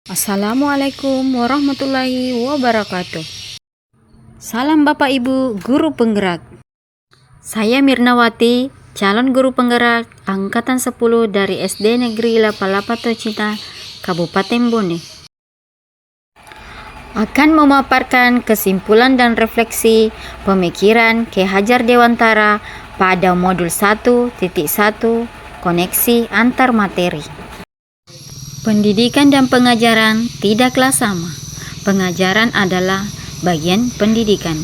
Assalamualaikum warahmatullahi wabarakatuh. Salam Bapak Ibu Guru Penggerak. Saya Mirnawati, calon guru penggerak Angkatan 10 dari SD Negeri Lapalapa Tocita, Kabupaten Bone. Akan memaparkan kesimpulan dan refleksi pemikiran Ki Hajar Dewantara pada modul 1.1 koneksi antar materi. Pendidikan dan pengajaran tidaklah sama. Pengajaran adalah bagian pendidikan.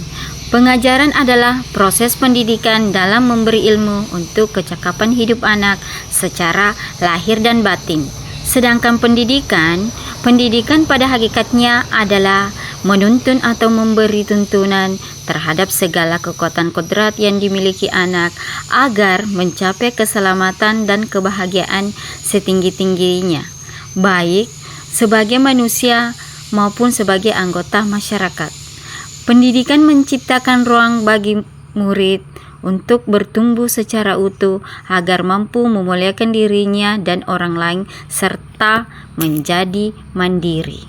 Pengajaran adalah proses pendidikan dalam memberi ilmu untuk kecakapan hidup anak secara lahir dan batin. Sedangkan pendidikan pada hakikatnya adalah menuntun atau memberi tuntunan terhadap segala kekuatan kodrat yang dimiliki anak agar mencapai keselamatan dan kebahagiaan setinggi-tingginya, baik sebagai manusia maupun sebagai anggota masyarakat. Pendidikan menciptakan ruang bagi murid untuk bertumbuh secara utuh agar mampu memuliakan dirinya dan orang lain serta menjadi mandiri.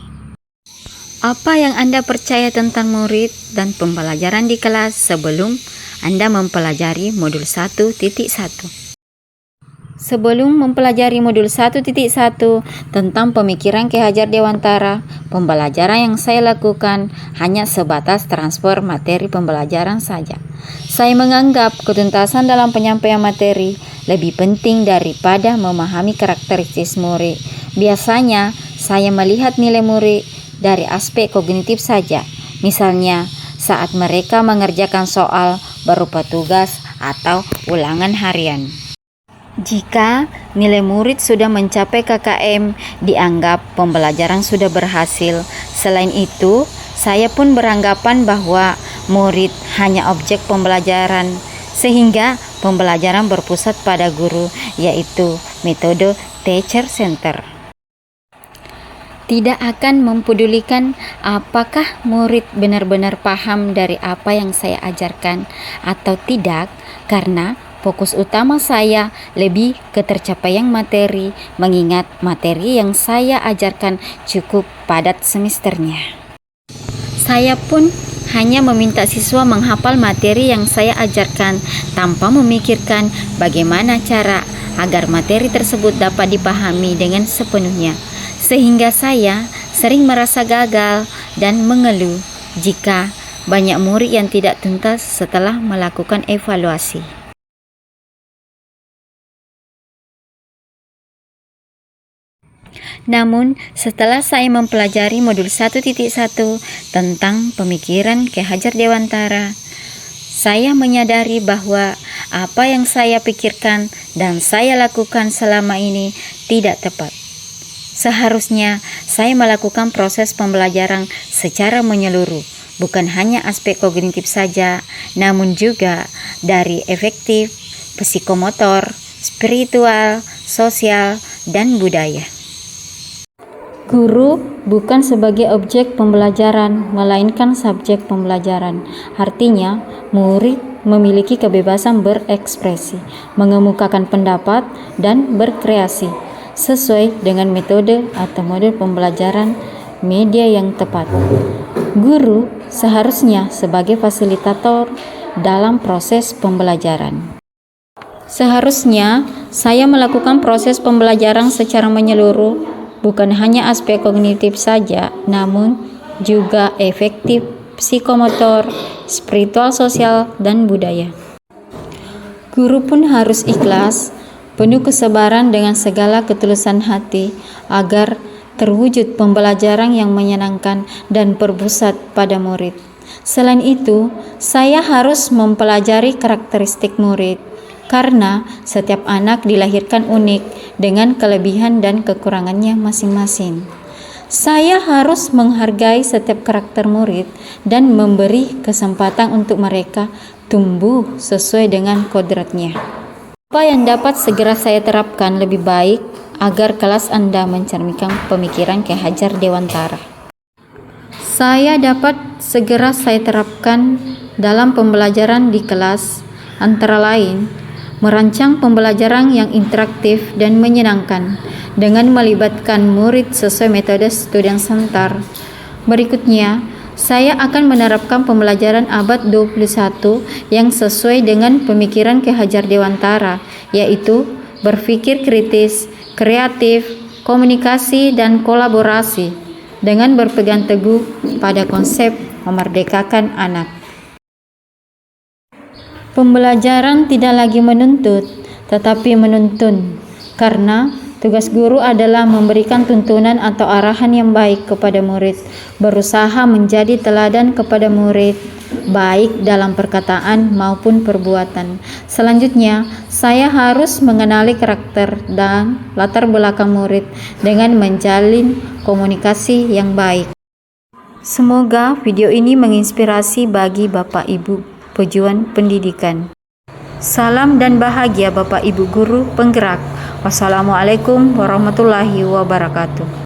Apa yang Anda percaya tentang murid dan pembelajaran di kelas sebelum Anda mempelajari modul 1.1? Sebelum mempelajari modul 1.1 tentang pemikiran Ki Hajar Dewantara, pembelajaran yang saya lakukan hanya sebatas transfer materi pembelajaran saja. Saya menganggap ketuntasan dalam penyampaian materi lebih penting daripada memahami karakteristik murid. Biasanya, saya melihat nilai murid dari aspek kognitif saja. Misalnya, saat mereka mengerjakan soal berupa tugas atau ulangan harian. Jika nilai murid sudah mencapai KKM, dianggap pembelajaran sudah berhasil. Selain itu, saya pun beranggapan bahwa murid hanya objek pembelajaran, sehingga pembelajaran berpusat pada guru, yaitu metode teacher center. Tidak akan mempedulikan apakah murid benar-benar paham dari apa yang saya ajarkan atau tidak, karena fokus utama saya lebih ke tercapaian materi, mengingat materi yang saya ajarkan cukup padat semesternya. Saya pun hanya meminta siswa menghafal materi yang saya ajarkan tanpa memikirkan bagaimana cara agar materi tersebut dapat dipahami dengan sepenuhnya. Sehingga saya sering merasa gagal dan mengeluh jika banyak murid yang tidak tuntas setelah melakukan evaluasi. Namun, setelah saya mempelajari modul 1.1 tentang pemikiran Ki Hajar Dewantara, saya menyadari bahwa apa yang saya pikirkan dan saya lakukan selama ini tidak tepat. Seharusnya saya melakukan proses pembelajaran secara menyeluruh, bukan hanya aspek kognitif saja, namun juga dari afektif, psikomotor, spiritual, sosial, dan budaya. Guru bukan sebagai objek pembelajaran, melainkan subjek pembelajaran. Artinya, murid memiliki kebebasan berekspresi, mengemukakan pendapat, dan berkreasi sesuai dengan metode atau model pembelajaran media yang tepat. Guru seharusnya sebagai fasilitator dalam proses pembelajaran. Seharusnya saya melakukan proses pembelajaran secara menyeluruh, bukan hanya aspek kognitif saja, namun juga efektif, psikomotor, spiritual, sosial, dan budaya. Guru pun harus ikhlas, penuh kesabaran dengan segala ketulusan hati, agar terwujud pembelajaran yang menyenangkan dan berpusat pada murid. Selain itu, saya harus mempelajari karakteristik murid, karena setiap anak dilahirkan unik dengan kelebihan dan kekurangannya masing-masing. Saya harus menghargai setiap karakter murid dan memberi kesempatan untuk mereka tumbuh sesuai dengan kodratnya. Apa yang dapat segera saya terapkan lebih baik agar kelas Anda mencerminkan pemikiran Ki Hajar Dewantara? Saya dapat segera saya terapkan dalam pembelajaran di kelas, antara lain merancang pembelajaran yang interaktif dan menyenangkan dengan melibatkan murid sesuai metode studi yang sebentar. Berikutnya, saya akan menerapkan pembelajaran abad 21 yang sesuai dengan pemikiran Ki Hajar Dewantara, yaitu berpikir kritis, kreatif, komunikasi, dan kolaborasi, dengan berpegang teguh pada konsep memerdekakan anak. Pembelajaran tidak lagi menuntut, tetapi menuntun, karena tugas guru adalah memberikan tuntunan atau arahan yang baik kepada murid, berusaha menjadi teladan kepada murid, baik dalam perkataan maupun perbuatan. Selanjutnya, saya harus mengenali karakter dan latar belakang murid dengan menjalin komunikasi yang baik. Semoga video ini menginspirasi bagi Bapak Ibu pejuang pendidikan. Salam dan bahagia Bapak Ibu guru penggerak. Wassalamualaikum warahmatullahi wabarakatuh.